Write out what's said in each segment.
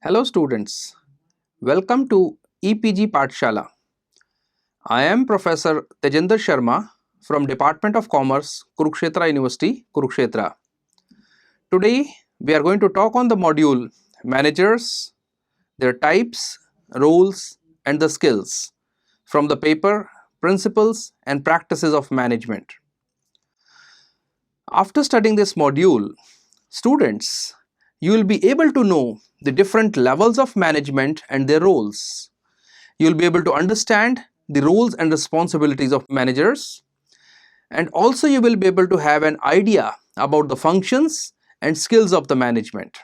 Hello students, welcome to EPG Pathshala. I am Professor Tejinder Sharma from Department of Commerce, Kurukshetra University, Kurukshetra. Today we are going to talk on the module Managers, their types, roles and the skills from the paper Principles and Practices of Management. After studying this module, students, you will be able to know the different levels of management and their roles. You will be able to understand the roles and responsibilities of managers, and also you will be able to have an idea about the functions and skills of the management.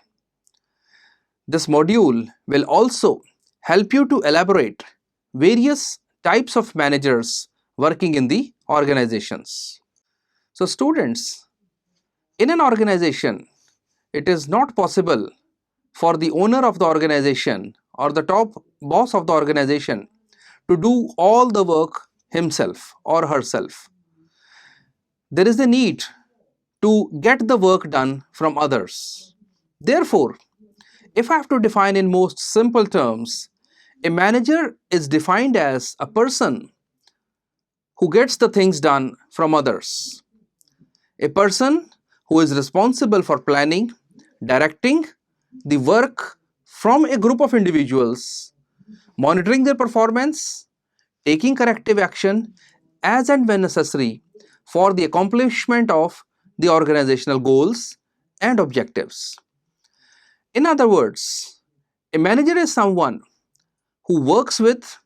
This module will also help you to elaborate various types of managers working in the organizations. So students, in an organization, it is not possible for the owner of the organization or the top boss of the organization to do all the work himself or herself. There is a need to get the work done from others. Therefore, if I have to define in most simple terms, a manager is defined as a person who gets the things done from others. A person who is responsible for planning, directing the work from a group of individuals, monitoring their performance, taking corrective action as and when necessary for the accomplishment of the organizational goals and objectives. In other words, a manager is someone who works with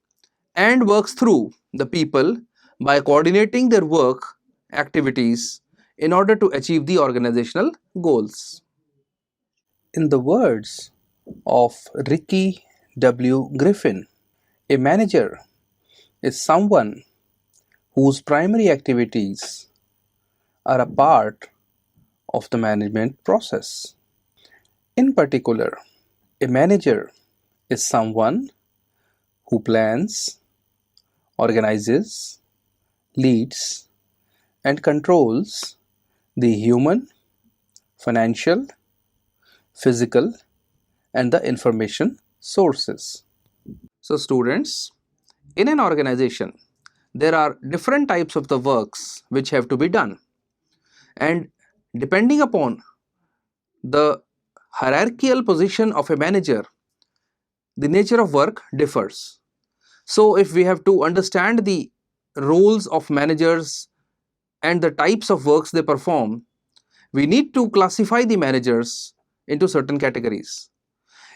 and works through the people by coordinating their work activities in order to achieve the organizational goals. In the words of Ricky W. Griffin, a manager is someone whose primary activities are a part of the management process. In particular, a manager is someone who plans, organizes, leads, and controls the human, financial, physical, and the information sources. So students, in an organization, there are different types of the works which have to be done, and depending upon the hierarchical position of a manager, the nature of work differs. So if we have to understand the roles of managers and the types of works they perform, we need to classify the managers into certain categories.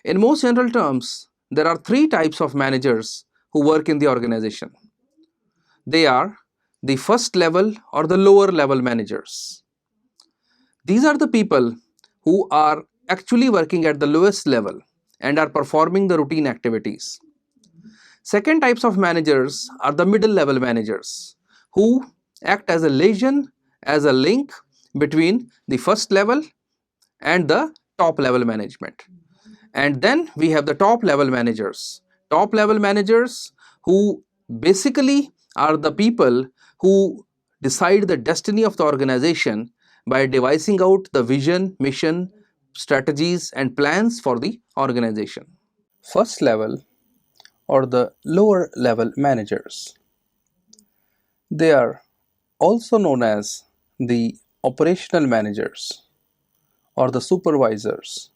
In most general terms, there are three types of managers who work in the organization. They are the first level or the lower level managers. These are the people who are actually working at the lowest level and are performing the routine activities. Second types of managers are the middle level managers who act as a liaison, as a link between the first level and the top level management. And then we have the top level managers. Top level managers who basically are the people who decide the destiny of the organization by devising out the vision, mission, strategies and plans for the organization. First level or the lower level managers. They are also known as the operational managers or the supervisors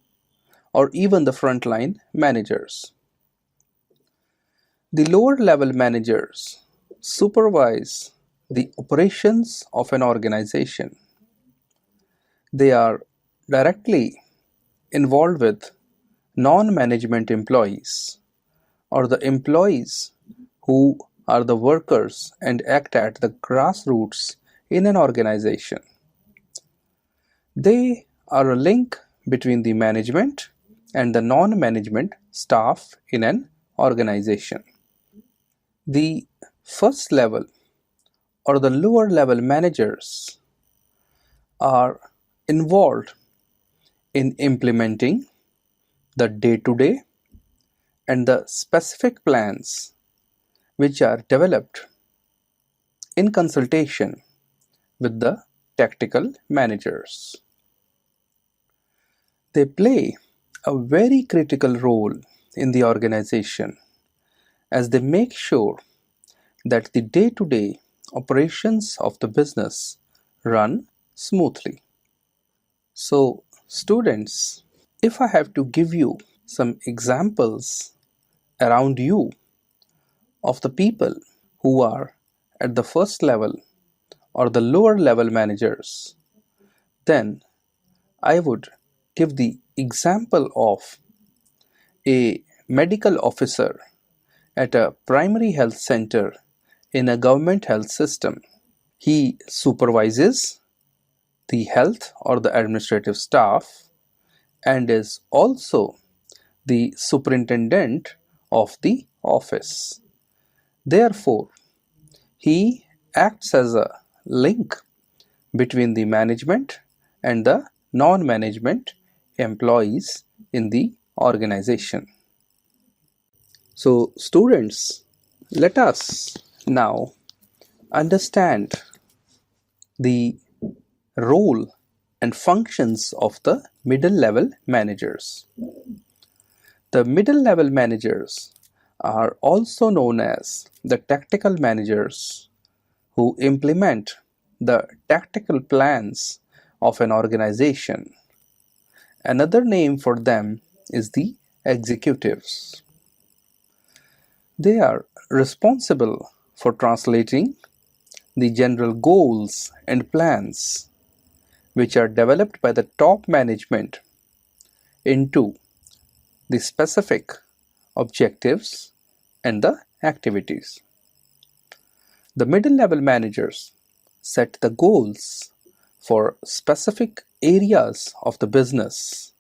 or even the frontline managers. The lower level managers supervise the operations of an organization. They are directly involved with non-management employees or the employees who are the workers and act at the grassroots in an organization. They are a link between the management and the non-management staff in an organization. The first level or the lower level managers are involved in implementing the day-to-day and the specific plans which are developed in consultation with the tactical managers. They play a very critical role in the organization as they make sure that the day-to-day operations of the business run smoothly. So, students, if I have to give you some examples around you of the people who are at the first level or the lower level managers, then I would give the example of a medical officer at a primary health center in a government health system. He supervises the health or the administrative staff and is also the superintendent of the office. Therefore, he acts as a link between the management and the non-management employees in the organization. So, students, let us now understand the role and functions of the middle level managers. The middle level managers are also known as the tactical managers who implement the tactical plans of an organization. Another name for them is the executives. They are responsible for translating the general goals and plans which are developed by the top management into the specific objectives and the activities. The middle level managers set the goals for specific areas of the business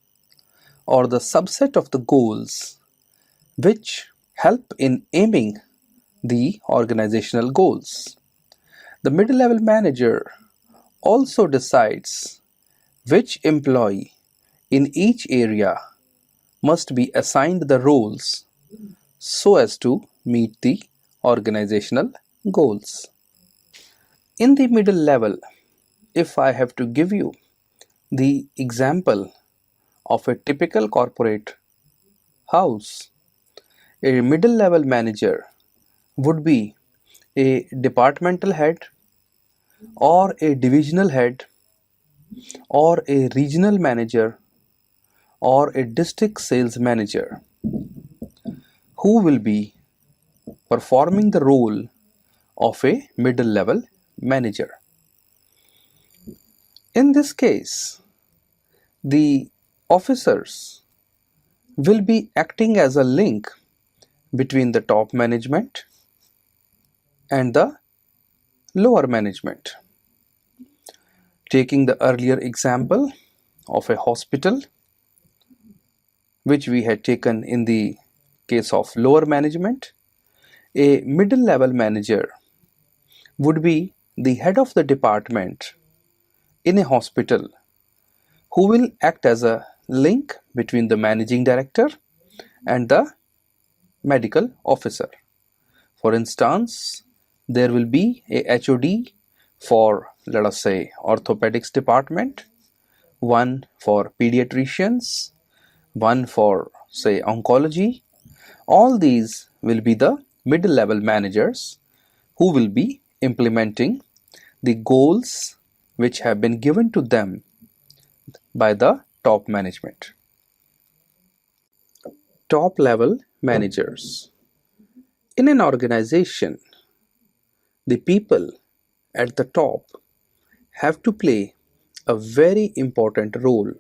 or the subset of the goals which help in aiming the organizational goals. The middle level manager also decides which employee in each area must be assigned the roles so as to meet the organizational goals. In the middle level, if I have to give you the example of a typical corporate house, a middle level manager would be a departmental head or a divisional head or a regional manager or a district sales manager who will be performing the role of a middle level manager. In this case, the officers will be acting as a link between the top management and the lower management. Taking the earlier example of a hospital, which we had taken in the case of lower management, a middle level manager would be the head of the department in a hospital who will act as a link between the managing director and the medical officer. For instance, there will be a HOD for, let us say, orthopedics department, one for pediatricians, one for, say, oncology. All these will be the middle level managers who will be implementing the goals which have been given to them by the top management. Top level managers. In an organization, the people at the top have to play a very important role.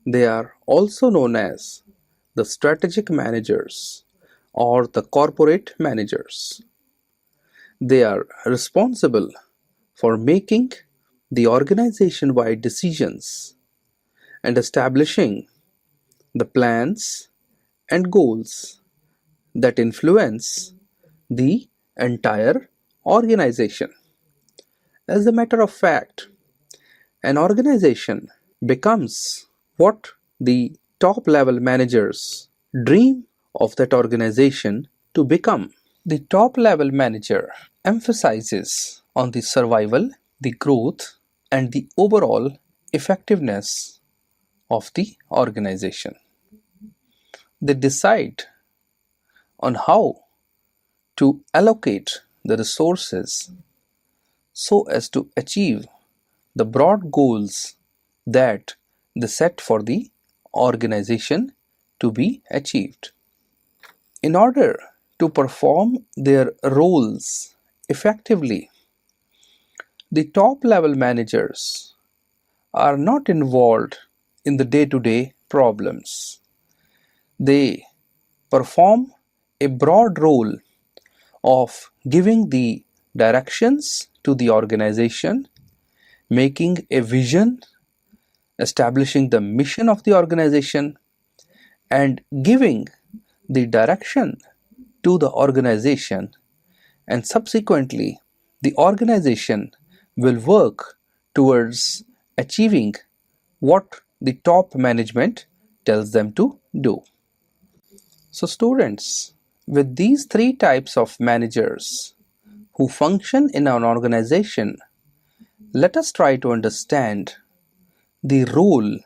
They are also known as the strategic managers or the corporate managers. They are responsible for making the organization-wide decisions and establishing the plans and goals that influence the entire organization. As a matter of fact, an organization becomes what the top level managers dream of that organization to become. The top level manager emphasizes on the survival, the growth, and the overall effectiveness of the organization. They decide on how to allocate the resources so as to achieve the broad goals that they set for the organization to be achieved. In order to perform their roles effectively, the top level managers are not involved in the day-to-day problems. They perform a broad role of giving the directions to the organization, making a vision, establishing the mission of the organization, and giving the direction to the organization, and subsequently the organization will work towards achieving what the top management tells them to do. So students, with these three types of managers who function in an organization, let us try to understand the role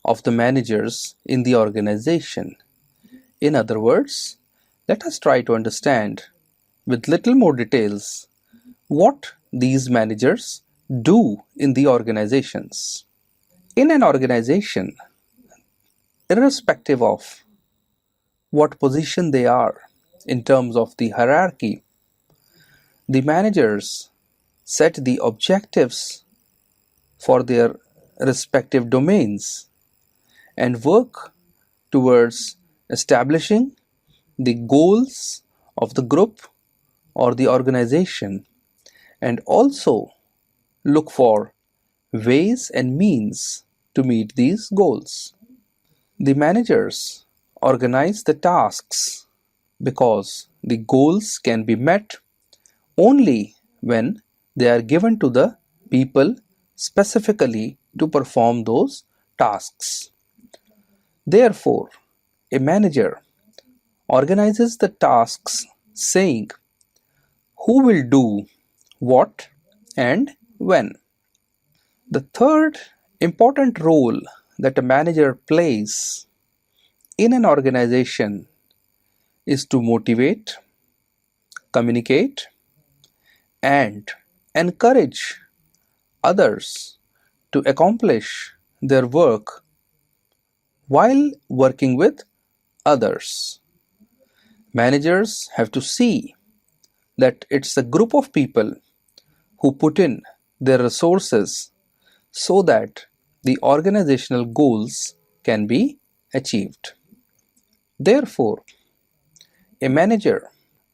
of the managers in the organization. In other words, let us try to understand with little more details what these managers do in the organizations. In an organization, irrespective of what position they are in terms of the hierarchy, the managers set the objectives for their respective domains and work towards establishing the goals of the group or the organization, and also look for ways and means to meet these goals. The managers organize the tasks because the goals can be met only when they are given to the people specifically to perform those tasks. Therefore, a manager organizes the tasks saying who will do what and when. The third important role that a manager plays in an organization is to motivate, communicate, and encourage others to accomplish their work while working with others. Managers have to see that it's a group of people who put in their resources so that the organizational goals can be achieved. Therefore, a manager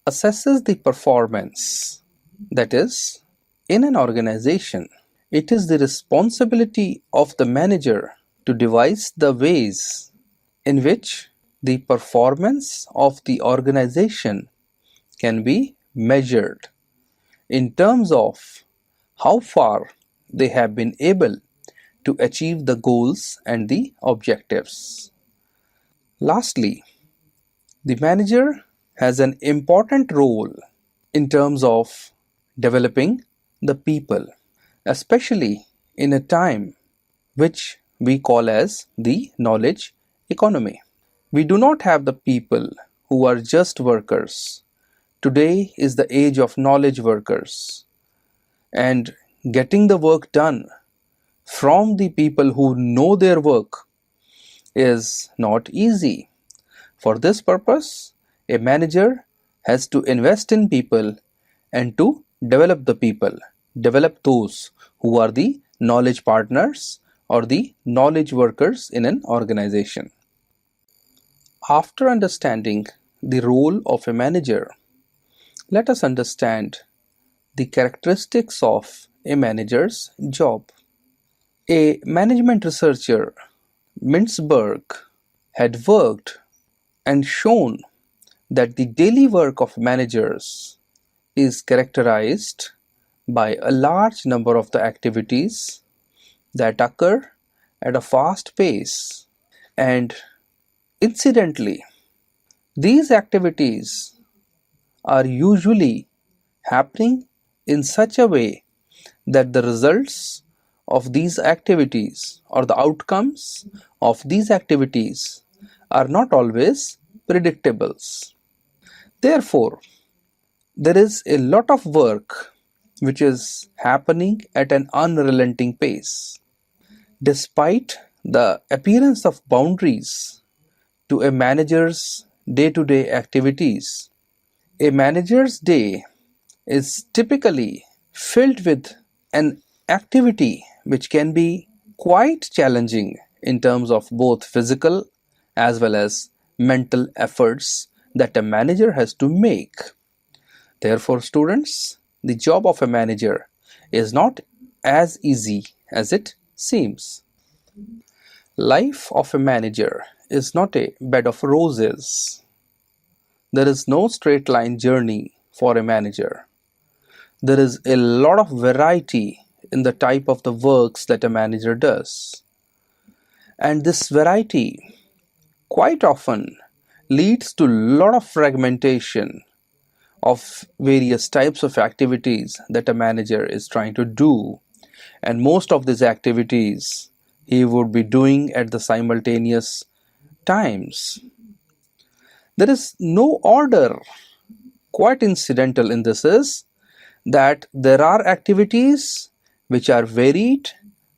assesses the performance, that is, in an organization. It is the responsibility of the manager to devise the ways in which the performance of the organization can be measured in terms of how far they have been able to achieve the goals and the objectives. Lastly, the manager has an important role in terms of developing the people, especially in a time which we call as the knowledge economy. We do not have the people who are just workers. Today is the age of knowledge workers, and getting the work done from the people who know their work is not easy. For this purpose, a manager has to invest in people and to develop the people, develop those who are the knowledge partners or the knowledge workers in an organization. After understanding the role of a manager, let us understand the characteristics of a manager's job. A management researcher, Mintzberg, had worked and shown that the daily work of managers is characterized by a large number of the activities that occur at a fast pace, and incidentally, these activities are usually happening in such a way that the results of these activities or the outcomes of these activities are not always predictables. Therefore, there is a lot of work which is happening at an unrelenting pace. Despite the appearance of boundaries to a manager's day-to-day activities, a manager's day is typically filled with an activity which can be quite challenging in terms of both physical as well as mental efforts that a manager has to make. Therefore, students, the job of a manager is not as easy as it seems. Life of a manager is not a bed of roses. There is no straight line journey for a manager. There is a lot of variety in the type of the works that a manager does. And this variety quite often leads to a lot of fragmentation of various types of activities that a manager is trying to do. And most of these activities he would be doing at the simultaneous times. There is no order. Quite incidental in this is that there are activities which are varied,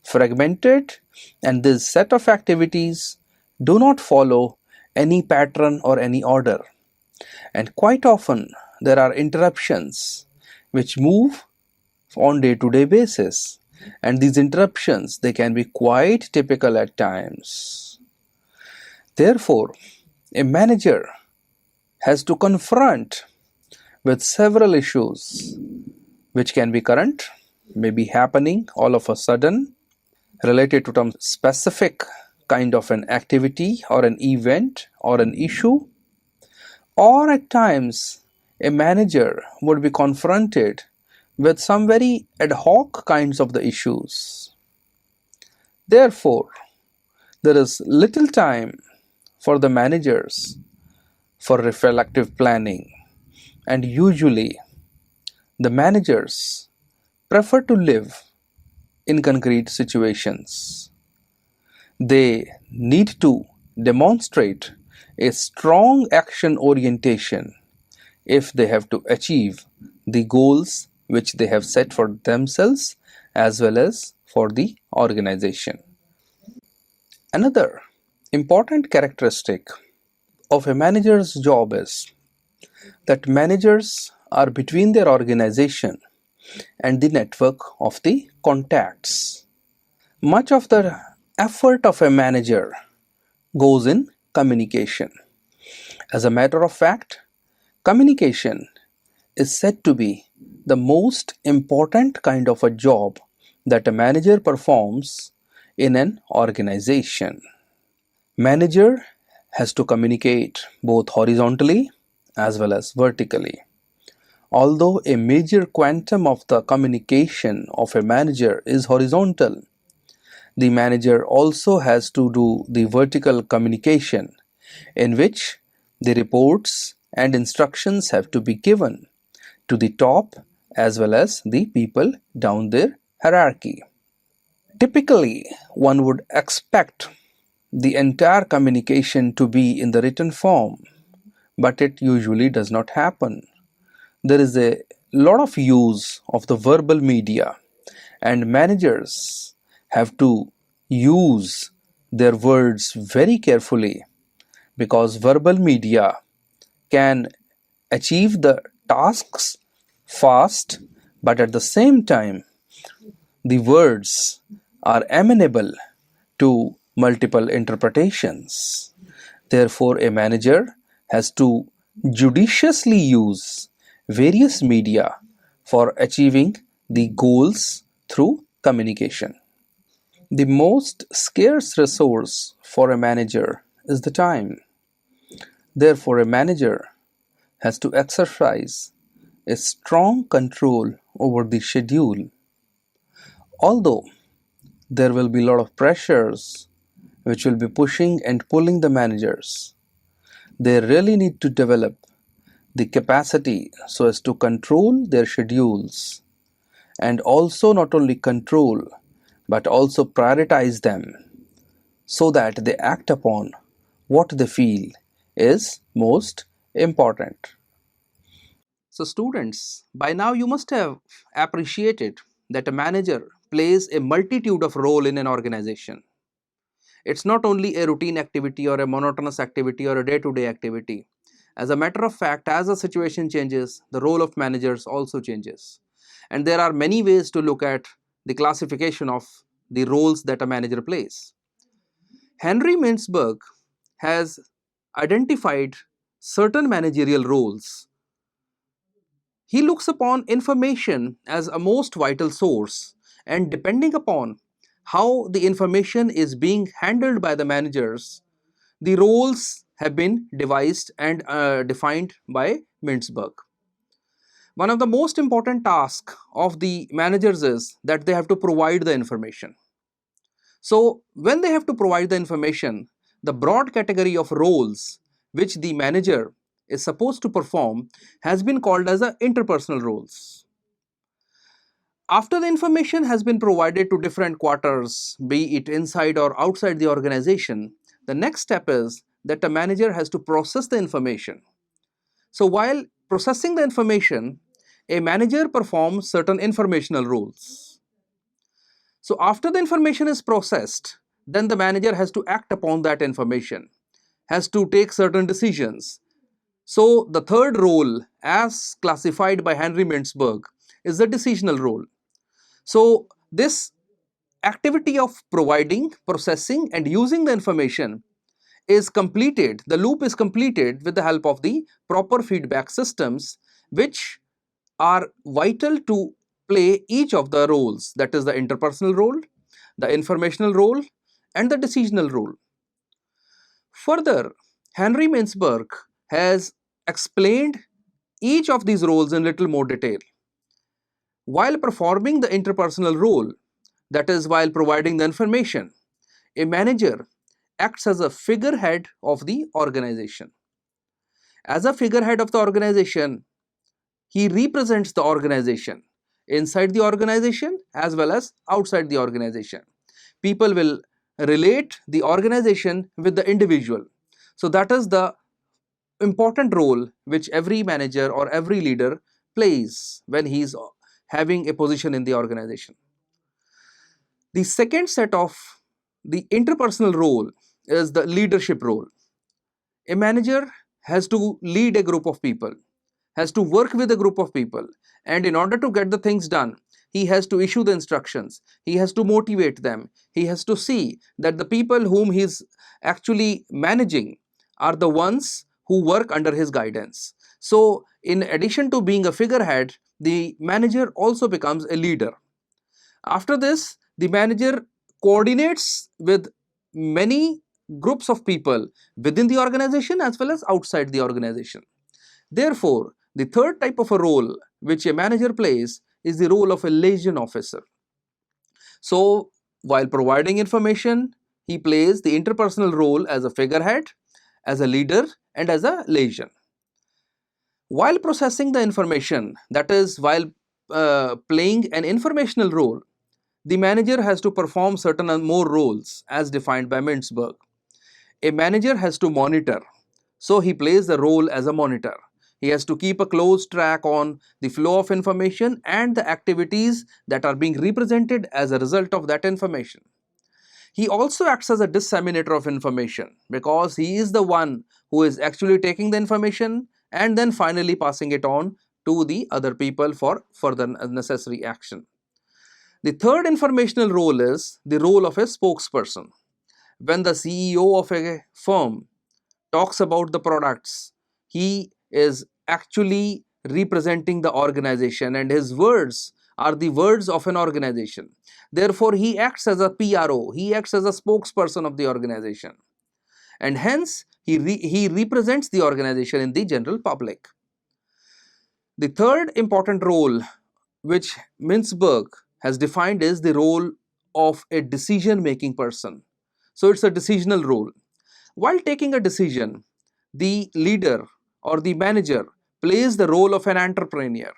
fragmented, and this set of activities do not follow any pattern or any order. And quite often there are interruptions which move on day-to-day basis, and these interruptions, they can be quite typical at times. Therefore, a manager has to confront with several issues which can be current, may be happening all of a sudden, related to some specific kind of an activity or an event or an issue, or at times a manager would be confronted with some very ad hoc kinds of the issues. Therefore, there is little time for the managers for reflective planning, and usually the managers prefer to live in concrete situations. They need to demonstrate a strong action orientation if they have to achieve the goals which they have set for themselves as well as for the organization. Another important characteristic of a manager's job is that managers are between their organization and the network of the contacts. Much of the effort of a manager goes in communication. As a matter of fact, communication is said to be the most important kind of a job that a manager performs in an organization. Manager has to communicate both horizontally as well as vertically. Although a major quantum of the communication of a manager is horizontal, the manager also has to do the vertical communication, in which the reports and instructions have to be given to the top as well as the people down their hierarchy. Typically, one would expect the entire communication to be in the written form, but it usually does not happen. There is a lot of use of the verbal media, and managers have to use their words very carefully, because verbal media can achieve the tasks fast, but at the same time the words are amenable to multiple interpretations. Therefore, a manager has to judiciously use various media for achieving the goals through communication. The most scarce resource for a manager is the time. Therefore, a manager has to exercise a strong control over the schedule. Although there will be a lot of pressures which will be pushing and pulling the managers, they really need to develop the capacity so as to control their schedules, and also not only control but also prioritize them so that they act upon what they feel is most important. So, students, by now you must have appreciated that a manager plays a multitude of role in an organization. It's not only a routine activity or a monotonous activity or a day-to-day activity. As a matter of fact, as the situation changes, the role of managers also changes. And there are many ways to look at the classification of the roles that a manager plays. Henry Mintzberg has identified certain managerial roles. He looks upon information as a most vital source, and depending upon how the information is being handled by the managers, the roles have been devised and defined by Mintzberg. One of the most important tasks of the managers is that they have to provide the information. So, when they have to provide the information, the broad category of roles which the manager is supposed to perform has been called as the interpersonal roles. After the information has been provided to different quarters, be it inside or outside the organization, the next step is that the manager has to process the information. So, while processing the information, a manager performs certain informational roles. So, after the information is processed, then the manager has to act upon that information, has to take certain decisions. So, the third role, as classified by Henry Mintzberg, is the decisional role. So, this activity of providing, processing, and using the information is completed, the loop is completed with the help of the proper feedback systems, which are vital to play each of the roles, that is the interpersonal role, the informational role, and the decisional role. Further, Henry Mintzberg has explained each of these roles in little more detail. While performing the interpersonal role, that is, while providing the information, a manager acts as a figurehead of the organization. As a figurehead of the organization, he represents the organization inside the organization as well as outside the organization. People will relate the organization with the individual. So, that is the important role which every manager or every leader plays when he is having a position in the organization. The second set of the interpersonal role is the leadership role. A manager has to lead a group of people, has to work with a group of people, and in order to get the things done, he has to issue the instructions, he has to motivate them, he has to see that the people whom he is actually managing are the ones who work under his guidance. So, in addition to being a figurehead, the manager also becomes a leader. After this, the manager coordinates with many groups of people within the organization as well as outside the organization. Therefore, the third type of a role which a manager plays is the role of a liaison officer. So, while providing information, he plays the interpersonal role as a figurehead, as a leader, and as a liaison. While processing the information, that is, while playing an informational role, the manager has to perform certain more roles as defined by Mintzberg. A manager has to monitor, so he plays the role as a monitor. He has to keep a close track on the flow of information and the activities that are being represented as a result of that information. He also acts as a disseminator of information because he is the one who is actually taking the information and then finally passing it on to the other people for further necessary action. The third informational role is the role of a spokesperson. When the CEO of a firm talks about the products, he is actually representing the organization and his words are the words of an organization. Therefore, he acts as a PRO, he acts as a spokesperson of the organization, and hence he represents the organization in the general public. The third important role which Mintzberg has defined is the role of a decision making person. So, it's a decisional role. While taking a decision, the leader or the manager plays the role of an entrepreneur.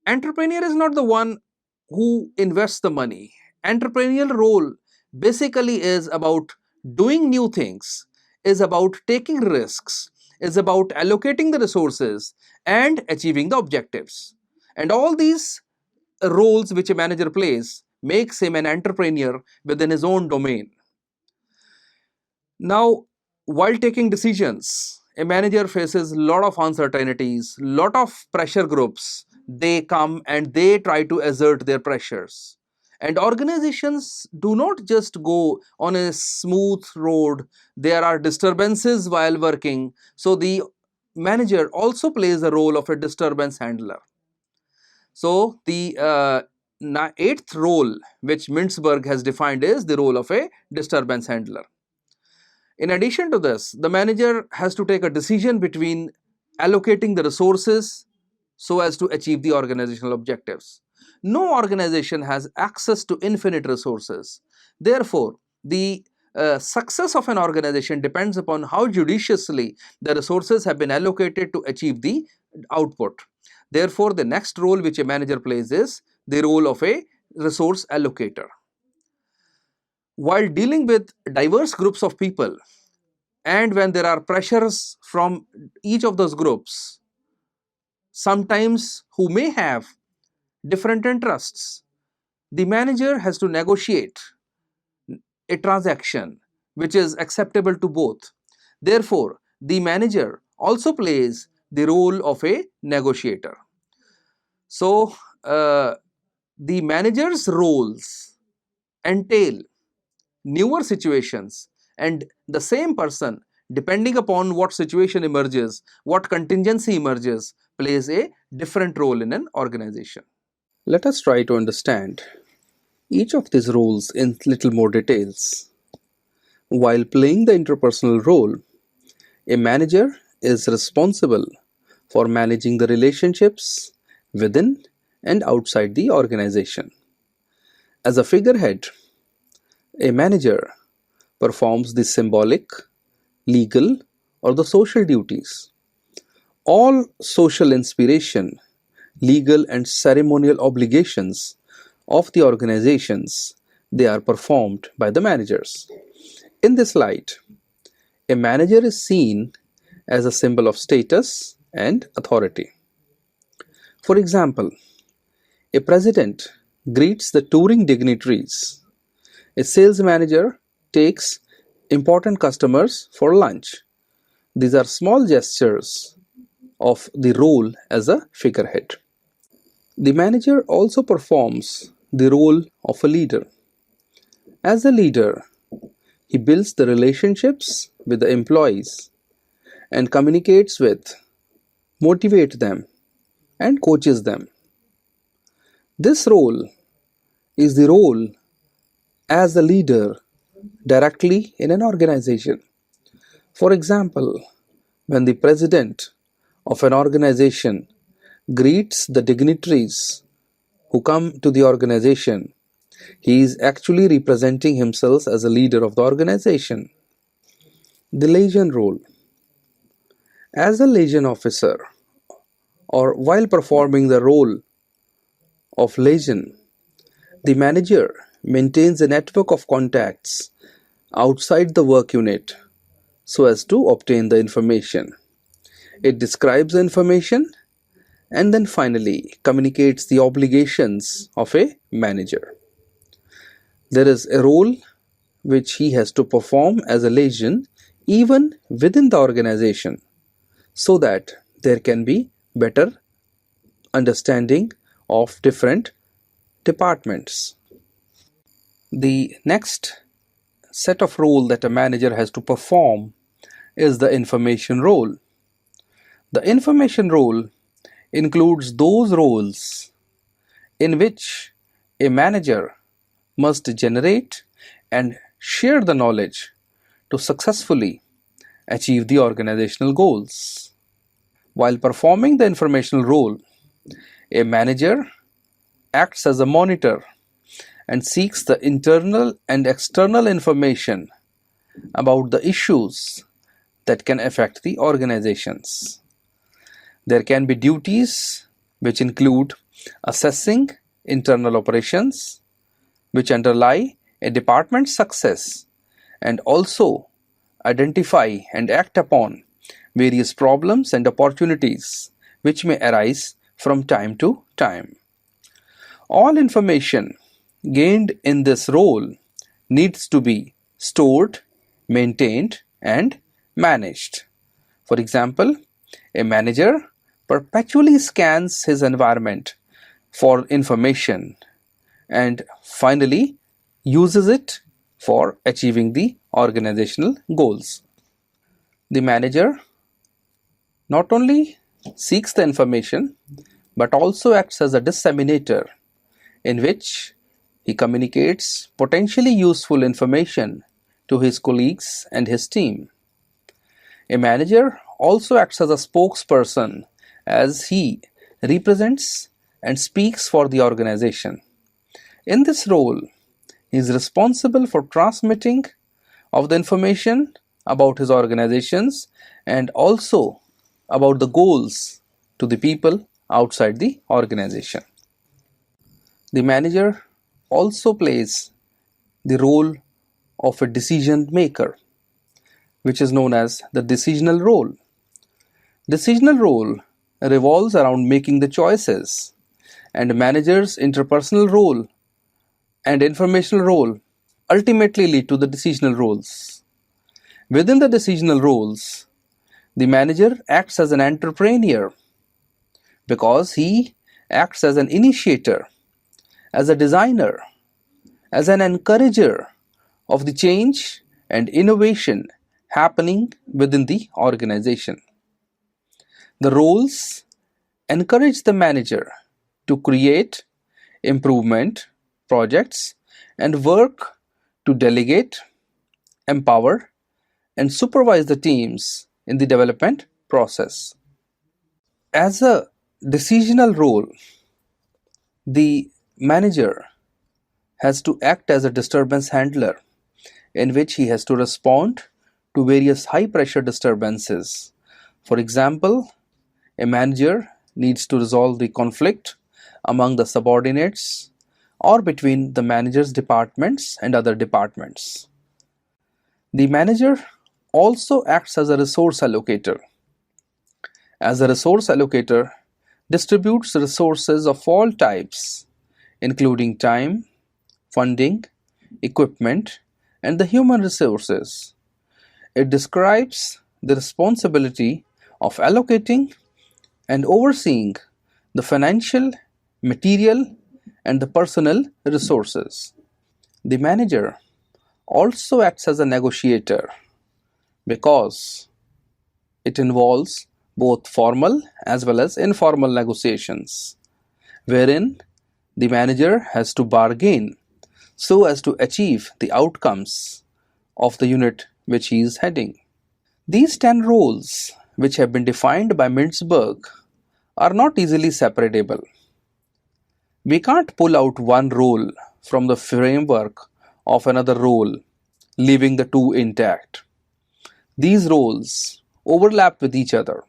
Entrepreneur is not the one who invests the money. Entrepreneurial role basically is about doing new things, is about taking risks, is about allocating the resources and achieving the objectives. And all these roles which a manager plays makes him an entrepreneur within his own domain. Now, while taking decisions, a manager faces a lot of uncertainties, lot of pressure groups. They come and they try to assert their pressures. And organizations do not just go on a smooth road. There are disturbances while working. So the manager also plays the role of a disturbance handler. So the eighth role which Mintzberg has defined is the role of a disturbance handler. In addition to this, the manager has to take a decision between allocating the resources so as to achieve the organizational objectives. No organization has access to infinite resources. Therefore, the success of an organization depends upon how judiciously the resources have been allocated to achieve the output. Therefore, the next role which a manager plays is the role of a resource allocator. While dealing with diverse groups of people, and when there are pressures from each of those groups, sometimes who may have different interests, the manager has to negotiate a transaction which is acceptable to both. Therefore, the manager also plays the role of a negotiator. So, the manager's roles entail newer situations, and the same person, depending upon what situation emerges, what contingency emerges, plays a different role in an organization. Let us try to understand each of these roles in little more details. While playing the interpersonal role, a manager is responsible for managing the relationships within and outside the organization. As a figurehead, a manager performs the symbolic, legal, or the social duties. All social inspiration, legal and ceremonial obligations of the organizations, they are performed by the managers. In this light, a manager is seen as a symbol of status and authority. For example, a president greets the touring dignitaries. A sales manager takes important customers for lunch. These are small gestures of the role as a figurehead. The manager also performs the role of a leader. As a leader, he builds the relationships with the employees and communicates with, motivates them, and coaches them. This role is the role as a leader directly in an organization. For example, when the president of an organization greets the dignitaries who come to the organization, he is actually representing himself as a leader of the organization. The liaison role. As a liaison officer, or while performing the role of liaison, the manager maintains a network of contacts outside the work unit so as to obtain the information. It describes the information and then finally communicates the obligations of a manager. There is a role which he has to perform as a liaison even within the organization so that there can be better understanding of different departments. The next set of role that a manager has to perform is the information role. The information role includes those roles in which a manager must generate and share the knowledge to successfully achieve the organizational goals. While performing the informational role, a manager acts as a monitor and seeks the internal and external information about the issues that can affect the organizations. There can be duties which include assessing internal operations, which underlie a department's success and also identify and act upon various problems and opportunities which may arise from time to time. All information gained in this role needs to be stored, maintained, and managed. For example, a manager perpetually scans his environment for information and finally uses it for achieving the organizational goals. The manager not only seeks the information but also acts as a disseminator in which he communicates potentially useful information to his colleagues and his team. A manager also acts as a spokesperson as he represents and speaks for the organization. In this role, he is responsible for transmitting of the information about his organizations and also about the goals to the people outside the organization. The manager also plays the role of a decision maker, which is known as the decisional role. Decisional role revolves around making the choices, and manager's interpersonal role and informational role ultimately lead to the decisional roles. Within the decisional roles, the manager acts as an entrepreneur because he acts as an initiator, as a designer, as an encourager of the change and innovation happening within the organization. The roles encourage the manager to create improvement projects and work to delegate, empower, and supervise the teams in the development process. As a decisional role, the manager has to act as a disturbance handler in which he has to respond to various high pressure disturbances. For example, a manager needs to resolve the conflict among the subordinates or between the manager's departments and other departments. The manager also acts as a resource allocator. As a resource allocator, distributes resources of all types, including time, funding, equipment, and the human resources. It describes the responsibility of allocating and overseeing the financial, material, and the personal resources. The manager also acts as a negotiator because it involves both formal as well as informal negotiations, wherein the manager has to bargain so as to achieve the outcomes of the unit which he is heading. These 10 roles, which have been defined by Mintzberg, are not easily separable. We can't pull out one role from the framework of another role, leaving the two intact. These roles overlap with each other.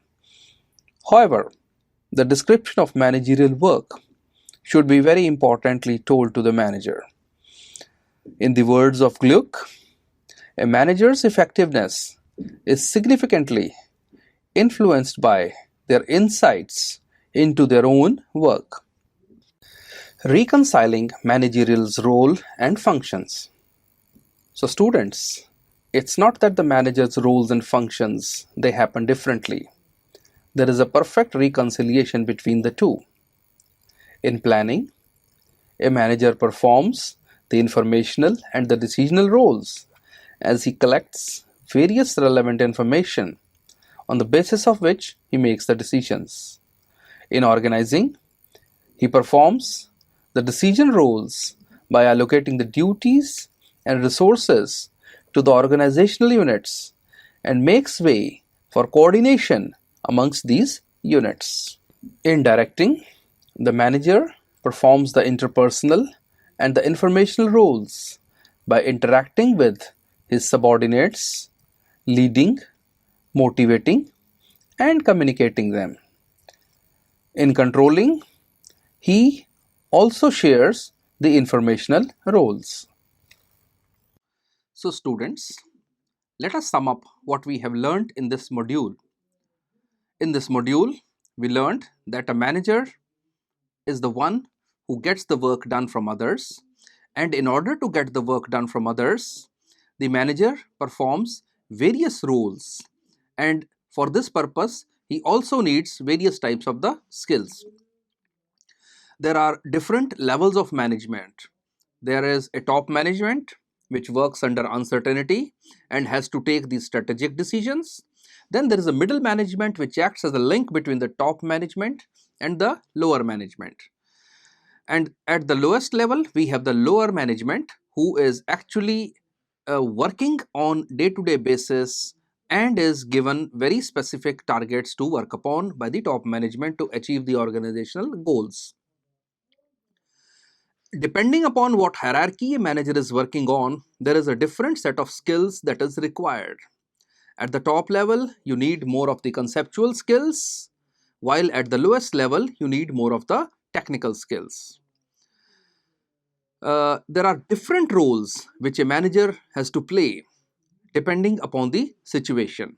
However, the description of managerial work should be very importantly told to the manager. In the words of Gluck, a manager's effectiveness is significantly influenced by their insights into their own work. Reconciling managerial's role and functions. So students, it's not that the manager's roles and functions, they happen differently. There is a perfect reconciliation between the two. In planning, a manager performs the informational and the decisional roles as he collects various relevant information on the basis of which he makes the decisions. In organizing, he performs the decision roles by allocating the duties and resources to the organizational units and makes way for coordination amongst these units. In directing, the manager performs the interpersonal and the informational roles by interacting with his subordinates, leading, motivating, and communicating them. In controlling, he also shares the informational roles. So students, let us sum up what we have learned in this module. In this module, we learned that a manager is the one who gets the work done from others, and in order to get the work done from others, the manager performs various roles, and for this purpose he also needs various types of the skills. There are different levels of management. There is a top management which works under uncertainty and has to take these strategic decisions. Then there is a middle management which acts as a link between the top management and the lower management. And at the lowest level, we have the lower management who is actually working on day-to-day basis and is given very specific targets to work upon by the top management to achieve the organizational goals. Depending upon what hierarchy a manager is working on, there is a different set of skills that is required. At the top level, you need more of the conceptual skills, while at the lowest level, you need more of the technical skills. There are different roles which a manager has to play depending upon the situation.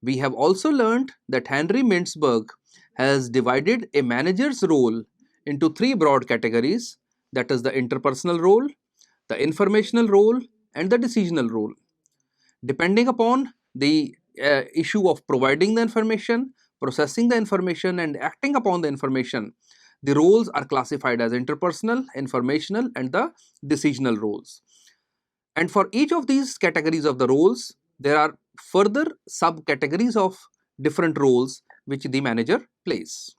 We have also learned that Henry Mintzberg has divided a manager's role into three broad categories, that is the interpersonal role, the informational role, and the decisional role. Depending upon the issue of providing the information, processing the information, and acting upon the information, the roles are classified as interpersonal, informational, and the decisional roles. And for each of these categories of the roles, there are further subcategories of different roles which the manager plays.